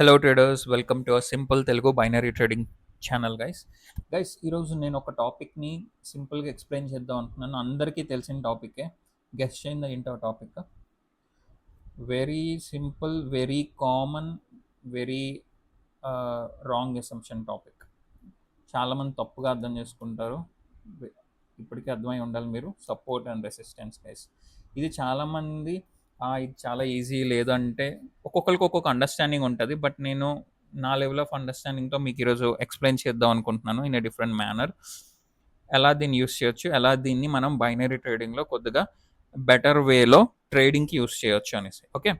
Hello traders, welcome to simple Telugu binary trading channel. Guys ఈరోజు నేను ఒక టాపిక్ని సింపుల్గా ఎక్స్ప్లెయిన్ చేద్దాం అనుకున్నాను. అందరికీ తెలిసిన టాపికే. గెస్ట్ చేయండి ఏంటో topic. Very simple, very common, very wrong assumption topic. చాలామంది తప్పుగా అర్థం చేసుకుంటారు. ఇప్పటికీ అర్థమై ఉండాలి మీరు. సపోర్ట్ అండ్ రెసిస్టెన్స్ గైస్, ఇది చాలామంది ఇది చాలా ఈజీ లేదంటే ఒక్కొక్కరికి ఒక్కొక్క అండర్స్టాండింగ్ ఉంటుంది. బట్ నేను నా లెవెల్ ఆఫ్ అండర్స్టాండింగ్తో మీకు ఈరోజు ఎక్స్ప్లెయిన్ చేద్దాం అనుకుంటున్నాను ఇన్ ఎ డిఫరెంట్ మేనర్. ఎలా దీన్ని యూస్ చేయొచ్చు, ఎలా దీన్ని మనం బైనరీ ట్రేడింగ్లో కొద్దిగా బెటర్ వేలో ట్రేడింగ్కి యూస్ చేయొచ్చు అనేసి. ఓకే,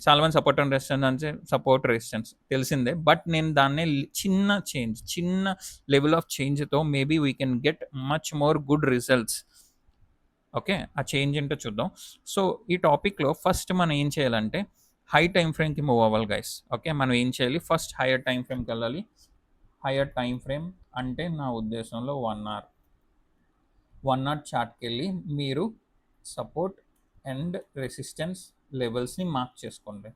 చాలామంది సపోర్ట్ అండ్ రెసిస్టెన్స్ అంటే సపోర్ట్ రెసిస్టెన్స్ తెలిసిందే. బట్ నేను దాన్ని చిన్న లెవెల్ ఆఫ్ చేంజ్తో maybe we can get much more good results. Okay, ఆ చేంజ్ ఏంటో చూద్దాం. సో ఈ టాపిక్లో ఫస్ట్ మనం ఏం చేయాలంటే హై టైం ఫ్రేమ్కి మూవ్ అవ్వాలి గైస్. ఓకే, మనం ఏం చేయాలి, ఫస్ట్ హైయర్ టైం ఫ్రేమ్కి వెళ్ళాలి. హైయర్ టైం ఫ్రేమ్ అంటే నా ఉద్దేశంలో 1 hour. 1 hour చార్ట్కి వెళ్ళి మీరు సపోర్ట్ అండ్ రెసిస్టెన్స్ లెవెల్స్ని మార్క్ చేసుకోండి.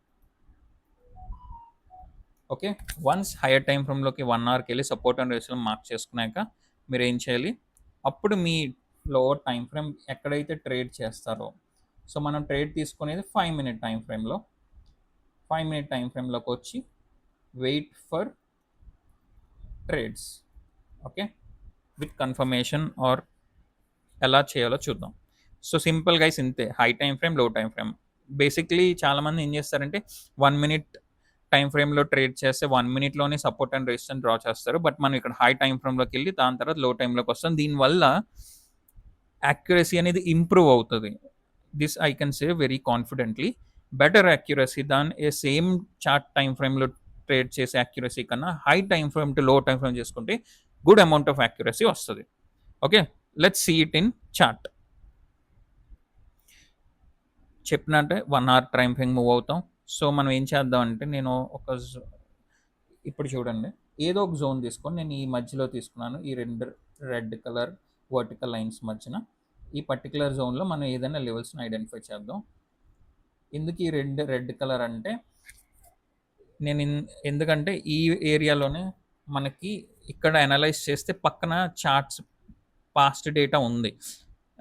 ఓకే, వన్స్ హైయర్ టైం ఫ్రేమ్లోకి 1 hourకి వెళ్ళి సపోర్ట్ అండ్ రెసిస్టెన్స్ మార్క్ చేసుకున్నాక మీరు ఏం చేయాలి, అప్పుడు మీ లోవర్ టైం ఫ్రేమ్ ఎక్కడైతే ట్రేడ్ చేస్తారో, సో మనం ట్రేడ్ తీసుకునేది 5-minute టైం ఫ్రేమ్లో. 5-minute టైం ఫ్రేమ్లోకి వచ్చి wait for trades. Okay, with confirmation or ఎలా చేయాలో చూద్దాం. సో సింపుల్ గైస్ ఇంతే, high time frame, low time frame. Basically చాలామంది ఏం చేస్తారంటే 1 minute టైం ఫ్రేమ్లో ట్రేడ్ చేస్తే 1 minuteలోనే సపోర్ట్ అండ్ రెసిస్టెన్స్ డ్రా చేస్తారు. బట్ మనం ఇక్కడ హై టైం ఫ్రేమ్లోకి వెళ్ళి దాని తర్వాత లో టైంలోకి వస్తాం. దీనివల్ల యాక్యురసీ అనేది ఇంప్రూవ్ అవుతుంది. This I can say very confidently. Better accuracy than a same chart time ఫ్రేమ్లో ట్రేడ్ చేసే యాక్యురసీ కన్నా high time frame to low time frame చేసుకుంటే గుడ్ అమౌంట్ ఆఫ్ యాక్యురసీ వస్తుంది. Okay, let's see it in chart. చెప్పినట్టే 1 hour time frame move అవుతాం. So మనం ఏం చేద్దాం అంటే, నేను ఇప్పుడు చూడండి, ఏదో ఒక జోన్ తీసుకొని నేను ఈ మధ్యలో తీసుకున్నాను. ఈ 2 రెడ్ కలర్ వర్టికల్ లైన్స్ మధ్యన ఈ పర్టికులర్ జోన్లో మనం ఏదైనా లెవెల్స్ని ఐడెంటిఫై చేద్దాం. ఎందుకు ఈ రెడ్ కలర్ అంటే, ఎందుకంటే ఈ ఏరియాలోనే మనకి ఇక్కడ అనలైజ్ చేస్తే పక్కన చార్ట్స్ పాస్ట్ డేటా ఉంది.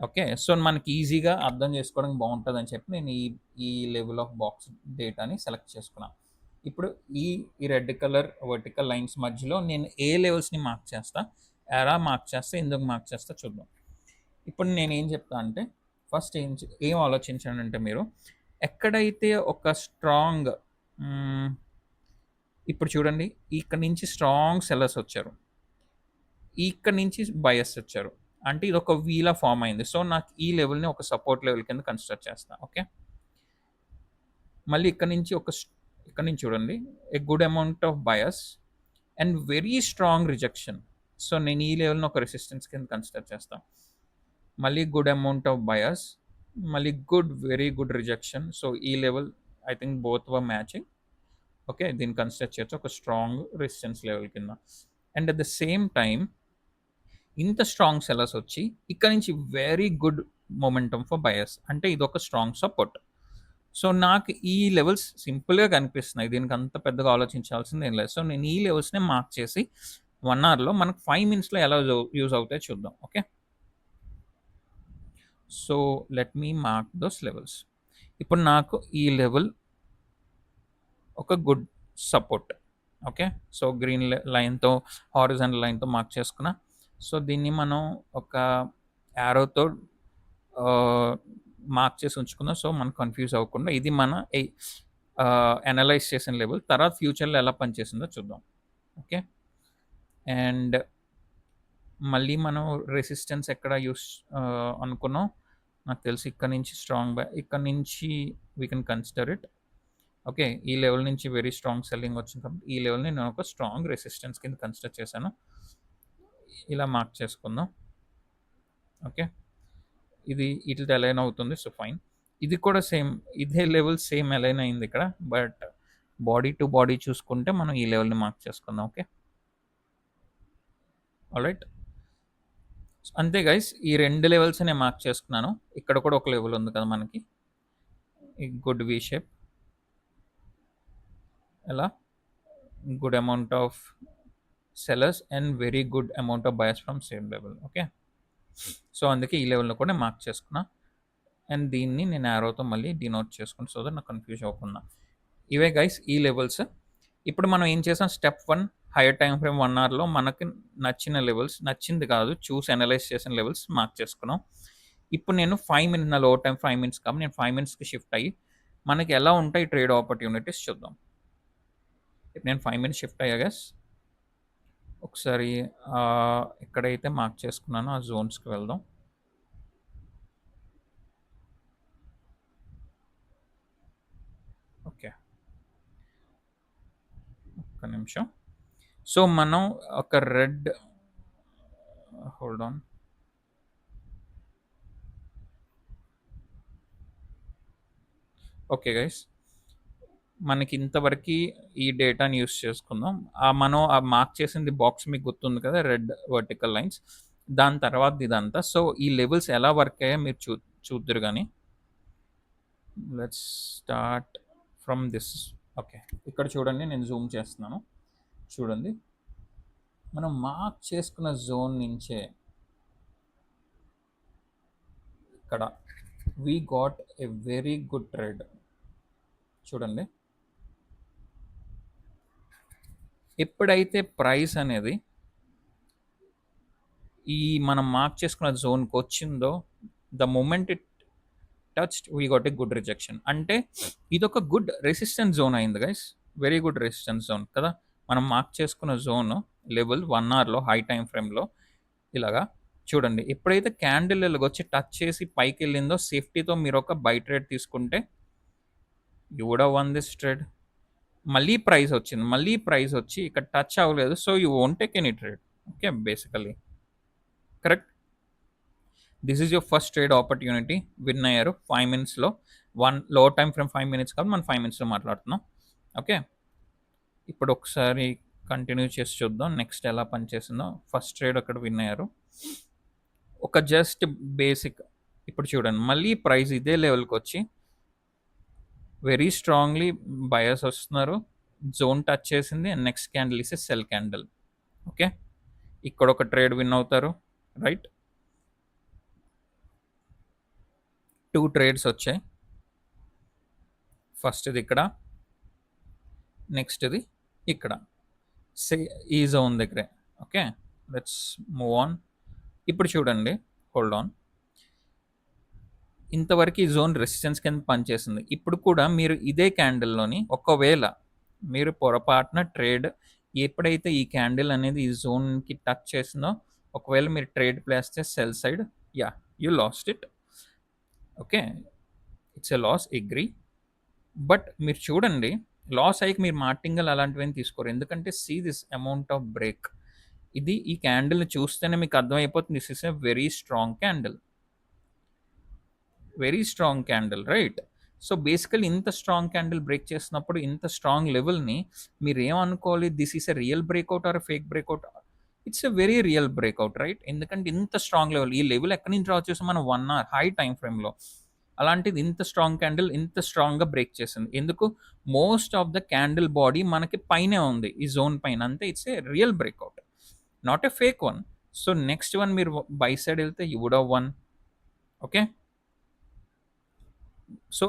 ఓకే, సో మనకి ఈజీగా అర్థం చేసుకోవడానికి బాగుంటుంది అని చెప్పి నేను ఈ లెవెల్ ఆఫ్ బాక్స్ డేటాని సెలెక్ట్ చేసుకున్నాను. ఇప్పుడు ఈ రెడ్ కలర్ వర్టికల్ లైన్స్ మధ్యలో నేను ఏ లెవెల్స్ని మార్క్ చేస్తా, ఎలా మార్క్ చేస్తా, ఎందుకు మార్క్ చేస్తా చూద్దాం. ఇప్పుడు నేను ఏం చెప్తా అంటే, ఫస్ట్ ఏం ఆలోచించానంటే, మీరు ఎక్కడైతే ఒక స్ట్రాంగ్, ఇప్పుడు చూడండి, ఇక్కడ నుంచి స్ట్రాంగ్ సెల్లర్స్ వచ్చారు, ఇక్కడ నుంచి బయర్స్ వచ్చారు, అంటే ఇది ఒక వీలా ఫామ్ అయింది. సో నాకు ఈ లెవెల్ని ఒక సపోర్ట్ లెవెల్ కింద కన్సిడర్ చేస్తాను. ఓకే, మళ్ళీ ఇక్కడ నుంచి చూడండి, a good amount of buyers and very strong rejection. So నేను ఈ లెవెల్ని ఒక రెసిస్టెన్స్ కింద కన్సిడర్ చేస్తాను. మళ్ళీ గుడ్ అమౌంట్ ఆఫ్ బయర్స్, మళ్ళీ వెరీ గుడ్ రిజెక్షన్. సో ఈ level I think both were matching. Okay, దీన్ని కన్సిడర్ చేయొచ్చు ఒక స్ట్రాంగ్ రెసిస్టెన్స్ లెవెల్ కింద. And at the same time ఇంత స్ట్రాంగ్ సెల్లర్స్ వచ్చి ఇక్కడ నుంచి very good momentum for buyers, అంటే ఇది ఒక స్ట్రాంగ్ సపోర్ట్. సో నాకు ఈ లెవెల్స్ సింపుల్గా కనిపిస్తున్నాయి, దీనికి అంత పెద్దగా ఆలోచించాల్సింది ఏం లేదు. సో నేను ఈ లెవెల్స్ని మార్క్ చేసి 1 hourలో మనకు 5 minutesలో ఎలా యూజ్ అవుతాయో చూద్దాం. Okay, so let me mark those levels. ఇప్పుడు నాకు ఈ లెవెల్ ఒక good support. Okay, so green లైన్తో హారిజాంటల్ లైన్తో మార్క్ చేసుకున్నా. సో దీన్ని మనం ఒక యారోతో మార్క్ చేసి ఉంచుకుందాం, సో మనం కన్ఫ్యూజ్ అవ్వకుండా. ఇది మన అనలైజ్ చేసిన లెవెల్. తర్వాత ఫ్యూచర్లో ఎలా పనిచేసిందో చూద్దాం. ఓకే, అండ్ మళ్ళీ మనం రెసిస్టెన్స్ ఎక్కడ అనుకున్నాం, నాకు తెలిసి ఇక్కడ నుంచి స్ట్రాంగ్ ఇక్కడ నుంచి we can consider it. Okay, ఈ లెవెల్ నుంచి వెరీ స్ట్రాంగ్ సెల్లింగ్ వచ్చింది కాబట్టి ఈ లెవెల్ని నేను ఒక స్ట్రాంగ్ రెసిస్టెన్స్ కింద కన్సిడర్ చేశాను. ఇలా మార్క్ చేసుకుందాం. ఓకే, ఇది ఇట్లా అలైన్ అవుతుంది, సో ఫైన్. ఇది కూడా సేమ్, ఇదే లెవెల్ సేమ్ అలైన్ అయింది ఇక్కడ. బట్ బాడీ టు బాడీ చూసుకుంటే మనం ఈ లెవెల్ని మార్క్ చేసుకుందాం. ఓకే, ఆల్రైట్, అంతే గైస్. ఈ 2 లెవెల్స్ నేను మార్క్ చేసుకున్నాను. ఇక్కడ కూడా ఒక లెవెల్ ఉంది కదా మనకి, ఈ గుడ్ వి షేప్. ఎలా good amount of sellers and very good amount of buyers from same level. Okay, so అందుకే ఈ లెవెల్‌లో కూడా మార్క్ చేసుకున్నా. అండ్ దీన్ని నేను యారోతో మళ్ళీ డినోట్ చేసుకుని సో దట్ నాకు కన్‌ఫ్యూజ్ అవ్వకుండా. ఇవే గైస్ ఈ లెవెల్స్. ఇప్పుడు మనం ఏం చేసాం, స్టెప్ 1 హైయర్ టైమ్ ఫ్రేమ్ 1 అవర్‌లో మనకి నచ్చిన లెవెల్స్, నచ్చింది కాదు చూసి అనలైజ్ చేసిన లెవెల్స్ మార్క్ చేసుకున్నాం. ఇప్పుడు నేను 5 మినిట్స్, నా లో టైమ్ 5 మినిట్స్ కాబట్టి నేను 5 మినిట్స్‌కి షిఫ్ట్ అయ్యి మనకి ఎలా ఉంటాయి ట్రేడ్ ఆపర్చునిటీస్ చూద్దాం. ఇప్పుడు నేను 5 మినిట్స్ షిఫ్ట్ అయ్యా గైస్. ఒకసారి ఎక్కడైతే మార్క్ చేసుకున్నానో ఆ జోన్స్‌కి వెళ్దాం. ఓకే, ఒక్క నిమిషం. సో మనం ఒక red, hold on. Okay guys, మనకి ఇంతవరకు ఈ డేటాని యూస్ చేసుకుందాం. మనం ఆ మార్క్ చేసింది బాక్స్ మీకు గుర్తుంది కదా, రెడ్ వర్టికల్ లైన్స్. దాని తర్వాత ఇదంతా. సో ఈ లెవెల్స్ ఎలా వర్క్ అయ్యాయో మీరు చూద్దరు కానీ let's start from this. Okay, ఇక్కడ చూడండి, నేను జూమ్ చేస్తున్నాను. చూడండి, మనం మార్క్ చేసుకున్న జోన్ నుంచే ఇక్కడ we got a very good trade. చూడండి, ఎప్పుడైతే ప్రైస్ అనేది ఈ మనం మార్క్ చేసుకున్న జోన్కి వచ్చిందో, the moment it touched we got a good rejection. అంటే ఇదొక గుడ్ రెసిస్టెన్స్ జోన్ అయింది guys, very good resistance zone కదా. మనం మార్క్ చేసుకున్న జోన్ లెవెల్ 1 అవర్లో హై టైం ఫ్రేమ్లో ఇలాగా చూడండి, ఎప్పుడైతే క్యాండిల్ వచ్చి టచ్ చేసి పైకి వెళ్ళిందో సేఫ్టీతో మీరు ఒక బై ట్రేడ్ తీసుకుంటే you would have won this trade. మళ్ళీ ప్రైస్ వచ్చింది, మళ్ళీ ప్రైస్ వచ్చి ఇక్కడ టచ్ అవ్వలేదు, so you won't take any trade. Okay, basically correct. This is your first trade opportunity. Win అయ్యారు 5 మినిట్స్లో. లో టైం ఫ్రేమ్ 5 మినిట్స్ కాబట్టి మనం 5 మినిట్స్లో మాట్లాడుతున్నాం. ఓకే, ఇప్పుడు ఒకసారి కంటిన్యూ చేసి చూద్దాం నెక్స్ట్ ఎలా పనిచేసిందో. ఫస్ట్ ట్రేడ్ అక్కడ విన్ అయ్యారు. ఒక జస్ట్ బేసిక్, ఇప్పుడు చూడండి మళ్ళీ ప్రైస్ ఇదే లెవెల్కి వచ్చి వెరీ స్ట్రాంగ్లీ బయర్స్ వస్తున్నారు, జోన్ టచ్ చేసింది and next candle is cell candle. Okay, ఇక్కడ ఒక ట్రేడ్ విన్ అవుతారు, రైట్. 2 ట్రేడ్స్ వచ్చాయి. ఫస్ట్ది ఇక్కడ, నెక్స్ట్ది ఇక్కడ, ఈ జోన్ దగ్గరే. Okay, let's move on. ఇప్పుడు చూడండి, హోల్డ్ ఆన్. ఇంతవరకు ఈ జోన్ రెసిస్టెన్స్ కింద పనిచేసింది. ఇప్పుడు కూడా మీరు ఇదే క్యాండిల్లోని ఒకవేళ మీరు పొరపాటున ట్రేడ్, ఎప్పుడైతే ఈ క్యాండిల్ అనేది ఈ జోన్కి టచ్ చేసిందో ఒకవేళ మీరు ట్రేడ్ ప్లేస్ చేస్తే sell side, yeah you lost it. Okay, it's a loss, agree. But మీరు చూడండి, లాస్ అయ్యి మీరు మార్టింగల్ అలాంటివి తీసుకోరు, ఎందుకంటే see this amount of break. ఇది ఈ క్యాండిల్ని చూస్తేనే మీకు అర్థమైపోతుంది, this is a very strong candle, very strong candle, right. So basically ఇంత స్ట్రాంగ్ క్యాండిల్ బ్రేక్ చేసినప్పుడు ఇంత స్ట్రాంగ్ లెవెల్ని మీరు ఏమనుకోవాలి, this is a real breakout or fake breakout. It's a very real breakout, right. ఎందుకంటే ఇంత స్ట్రాంగ్ లెవెల్, ఈ level ఎక్కడి నుంచి డ్రా చేసాం మనం 1 అవర్ హై టైం ఫ్రేమ్లో. అలాంటిది ఇంత స్ట్రాంగ్ క్యాండిల్ ఇంత స్ట్రాంగ్గా బ్రేక్ చేసింది. ఎందుకు, most of the candle body మనకి పైనే ఉంది, ఈ జోన్ పైన, అంతే. It's a real breakout, not a fake one. So next one మీరు బై సైడ్ వెళ్తే you would have won. Okay, so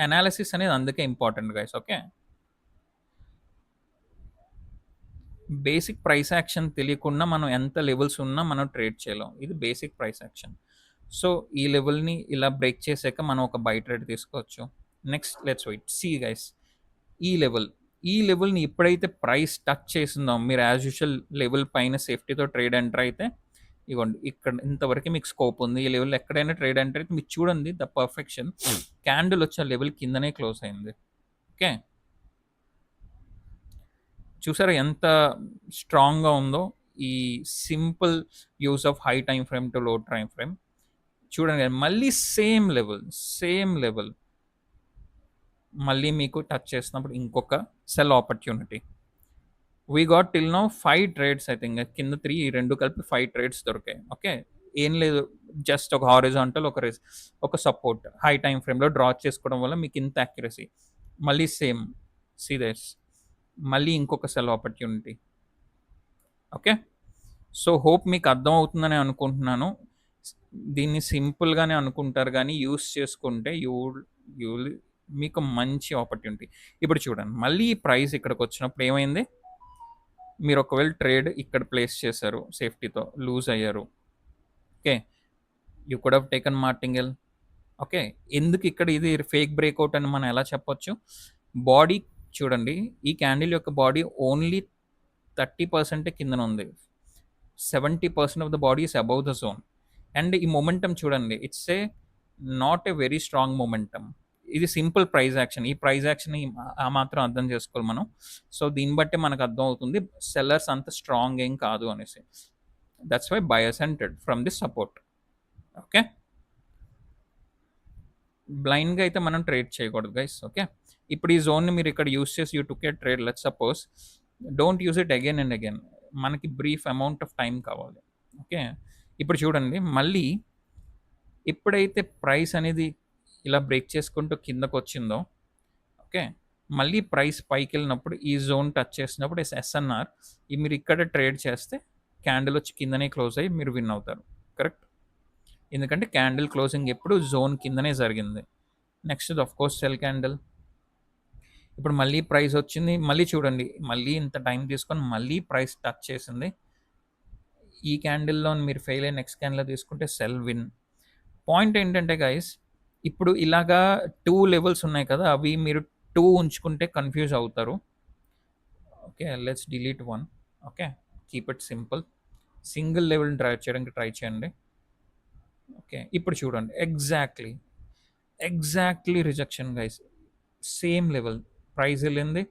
analysis అనేది అందుకే important guys. Okay, basic price action తెలియకుండా మనం ఎంత లెవెల్స్ ఉన్నా మనం ట్రేడ్ చేయలేం, ఇది బేసిక్ ప్రైస్ యాక్షన్. సో ఈ లెవెల్ని ఇలా బ్రేక్ చేసాక మనం ఒక బై ట్రేడ్ తీసుకోవచ్చు. Next let's wait, see guys, ఈ లెవెల్, ఈ లెవెల్ని ఎప్పుడైతే ప్రైస్ టచ్ చేసిందో మీరు యాజ్ యూజువల్ లెవెల్ పైన సేఫ్టీతో ట్రేడ్ ఎంటర్ అయితే ఇవ్వండి, ఇక్కడ ఇంతవరకు మీకు స్కోప్ ఉంది. ఈ లెవెల్ ఎక్కడైనా ట్రేడ్ ఎంటర్ అయితే మీకు చూడండి, ద పర్ఫెక్షన్ క్యాండిల్ వచ్చే లెవెల్ కిందనే క్లోజ్ అయింది. ఓకే, చూసారా ఎంత స్ట్రాంగ్గా ఉందో ఈ simple use of high time frame to low time frame. చూడండి మళ్ళీ సేమ్ లెవెల్, సేమ్ లెవెల్ మళ్ళీ మీకు టచ్ చేసినప్పుడు ఇంకొక cell opportunity. We got till now 5 trades, I think కింద 3, ఈ రెండు కలిపి 5 ట్రేడ్స్ దొరికాయి. ఓకే, ఏం లేదు, జస్ట్ ఒక హారిజాంటల్, ఒక సపోర్ట్ హై టైం ఫ్రేమ్లో డ్రా చేసుకోవడం వల్ల మీకు ఇంత యాక్యురసీ. మళ్ళీ సేమ్, సీ దట్స్ మళ్ళీ ఇంకొక cell opportunity. Okay. So hope మీకు అర్థమవుతుందని అనుకుంటున్నాను. దీన్ని సింపుల్‌గానే అనుకుంటారు గానీ యూజ్ చేసుకుంటే యూల్ మీకు మంచి ఆపర్చునిటీ. ఇప్పుడు చూడండి మళ్ళీ ఈ ప్రైస్ ఇక్కడికొచ్చినప్పుడు ఏమైంది? మీరు ఒకవేళ ట్రేడ్ ఇక్కడ ప్లేస్ చేశారు సేఫ్టీతో లూజ్ అయ్యారు. Okay. You could have taken martingale. Okay. ఎందుకు ఇక్కడ ఇది ఫేక్ బ్రేక్‌ఔట్ అని మనం ఎలా చెప్పొచ్చు? బాడీ చూడండి. ఈ క్యాండిల్ యొక్క బాడీ ఓన్లీ 30% కిందన ఉంది. 70% of the body is above the zone. And ఈ మొమెంటమ్ చూడండి. It's not a very strong momentum. ఇది సింపుల్ ప్రైస్ యాక్షన్. ఈ ప్రైస్ యాక్షన్ ఆ మాత్రం అర్థం చేసుకోవాలి మనం. సో దీన్ని బట్టి మనకు అర్థం అవుతుంది సెల్లర్స్ అంత స్ట్రాంగ్ ఏం కాదు అనేసి. That's why buyers entered from this support. Okay. బ్లైండ్‌గా అయితే మనం ట్రేడ్ చేయకూడదు గైస్. ఓకే. ఇప్పుడు ఈ జోన్‌ని మీరు ఇక్కడ యూజ్ చేసి you took A trade let's suppose. Don't use it again and again. మనకి బ్రీఫ్ అమౌంట్ ఆఫ్ టైం కావాలి. ఓకే. ఇప్పుడు చూడండి మళ్ళీ ఎప్పుడైతే ప్రైస్ అనేది ఇలా బ్రేక్ చేసుకుంటూ కిందకొచ్చిందో, ఓకే. మళ్ళీ ప్రైస్ పైకెళ్ళినప్పుడు ఈ జోన్ టచ్ చేసినప్పుడు ఎస్ఎన్ఆర్ మీరు ఇక్కడ ట్రేడ్ చేస్తే క్యాండిల్ వచ్చి కిందనే క్లోజ్ అయ్యి మీరు విన్ అవుతారు. కరెక్ట్. ఎందుకంటే క్యాండిల్ క్లోజింగ్ ఎప్పుడు జోన్ కిందనే జరిగింది. Next of course cell candle. ఇప్పుడు మళ్ళీ ప్రైస్ వచ్చింది. మళ్ళీ చూడండి మళ్ళీ ఇంత టైం తీసుకొని మళ్ళీ ప్రైస్ టచ్ చేసింది. ఈ క్యాండిల్‌లో మీరు ఫెయిల్ అయ్యి నెక్స్ట్ క్యాండిల్‌లో తీసుకుంటే సెల్ విన్. పాయింట్ ఏంటంటే గైస్ ఇప్పుడు ఇలాగా 2 లెవెల్స్ ఉన్నాయి కదా! అవి మీరు 2 ఉంచుకుంటే కన్‌ఫ్యూజ్ అవుతారు. Okay. Let's delete 1. Okay. Keep it simple. Single లెవెల్‌ని డ్రైవ్ చేయడానికి ట్రై చేయండి. ఓకే. ఇప్పుడు చూడండి ఎగ్జాక్ట్‌లీ rejection guys. Same level price వెళ్ళింది.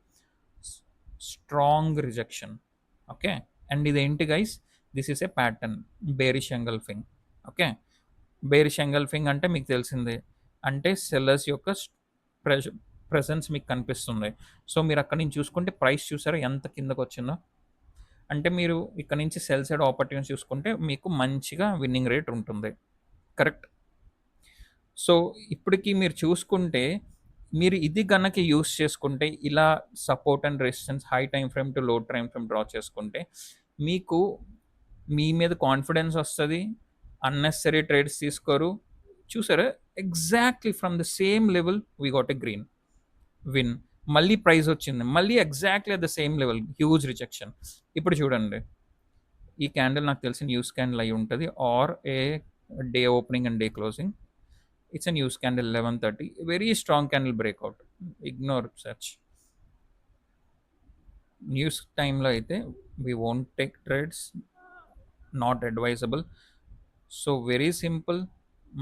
Strong rejection. ఓకే. అండ్ ఇదేంటి guys? This is a pattern bearish engulfing. Okay. Bearish engulfing అంటే మీకు తెలిసిందే. అంటే సెల్లర్స్ యొక్క ప్రెజ ప్రెజెన్స్ మీకు కనిపిస్తుంది. సో మీరు అక్కడి నుంచి చూసుకుంటే ప్రైస్ చూసారా ఎంత కిందకొచ్చిందో? అంటే మీరు ఇక్కడ నుంచి సెల్ సైడ్ ఆపర్చునిటీస్ చూసుకుంటే మీకు మంచిగా విన్నింగ్ రేట్ ఉంటుంది. కరెక్ట్. సో ఇప్పటికి మీరు చూసుకుంటే మీరు ఇది గనక యూజ్ చేసుకుంటే ఇలా support and resistance high time frame to లో టైమ్ ఫ్రేమ్ డ్రా చేసుకుంటే మీకు మీ మీద కాన్ఫిడెన్స్ వస్తుంది. అన్నెసరీ ట్రేడ్స్ తీసుకోరు. చూసారా exactly from the same level we got a green win. మళ్ళీ ప్రైస్ వచ్చింది. మళ్ళీ exactly at the same level huge rejection. ఇప్పుడు చూడండి ఈ క్యాండిల్ నాకు తెలిసి న్యూస్ క్యాండిల్ అయి ఉంటుంది or a day opening and day closing. It's a news candle 11:30. Very strong candle breakout. Ignore such. News టైంలో అయితే we won't take trades. Not advisable. So very simple.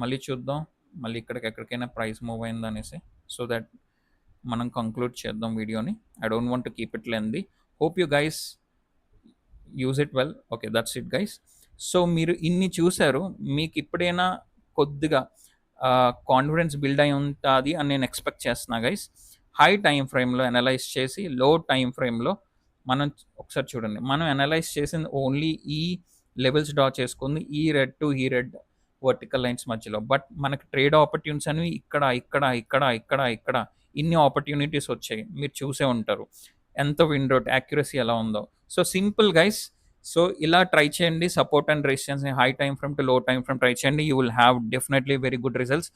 మళ్ళీ చూద్దాం మళ్ళీ ఇక్కడికి ఎక్కడికైనా ప్రైస్ మూవ్ అయింది అనేసి. సో దట్ మనం కంక్లూడ్ చేద్దాం వీడియోని. I don't want to keep it lengthy. Hope you guys use it well. Okay that's it guys. So మీరు ఇన్ని చూశారు. మీకు ఇప్పుడైనా కొద్దిగా కాన్ఫిడెన్స్ బిల్డ్ అయి ఉంటుంది అని నేను ఎక్స్పెక్ట్ చేస్తున్నా గైస్. హై టైం ఫ్రేమ్లో అనలైజ్ చేసి లో టైం ఫ్రేమ్లో మనం ఒకసారి చూడండి. మనం అనలైజ్ చేసింది ఓన్లీ ఈ లెవెల్స్ డ్రా చేసుకుంది ఈ రెడ్ టు ఈ రెడ్ వర్టికల్ లైన్స్ మధ్యలో. బట్ మనకి ట్రేడ్ ఆపర్చునిటీస్ అనేవి ఇక్కడ ఇక్కడ ఇక్కడ ఇక్కడ ఇక్కడ ఇన్ని ఆపర్చునిటీస్ వచ్చాయి. మీరు చూసే ఉంటారు ఎంత విండో యాక్యురసీ ఎలా ఉందో. So simple guys. సో ఇలా ట్రై చేయండి. Support and resistance high time frame to low time frame try చేయండి. You will have definitely very good results.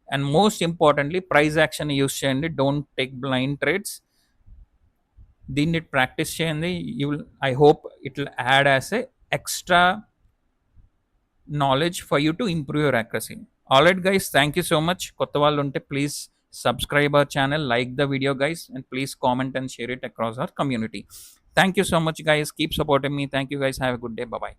And most importantly price action use చేయండి. Don't take blind trades. దీన్ని practice చేయండి. You will I hope it will add as a extra knowledge for you to improve your accuracy. Alright guys, thank you so much. కొత్త వాళ్ళు ఉంటే please subscribe our channel, like the video guys, and please comment and share it across our community. Thank you so much guys. Keep supporting me. Thank you guys. Have a good day. Bye bye.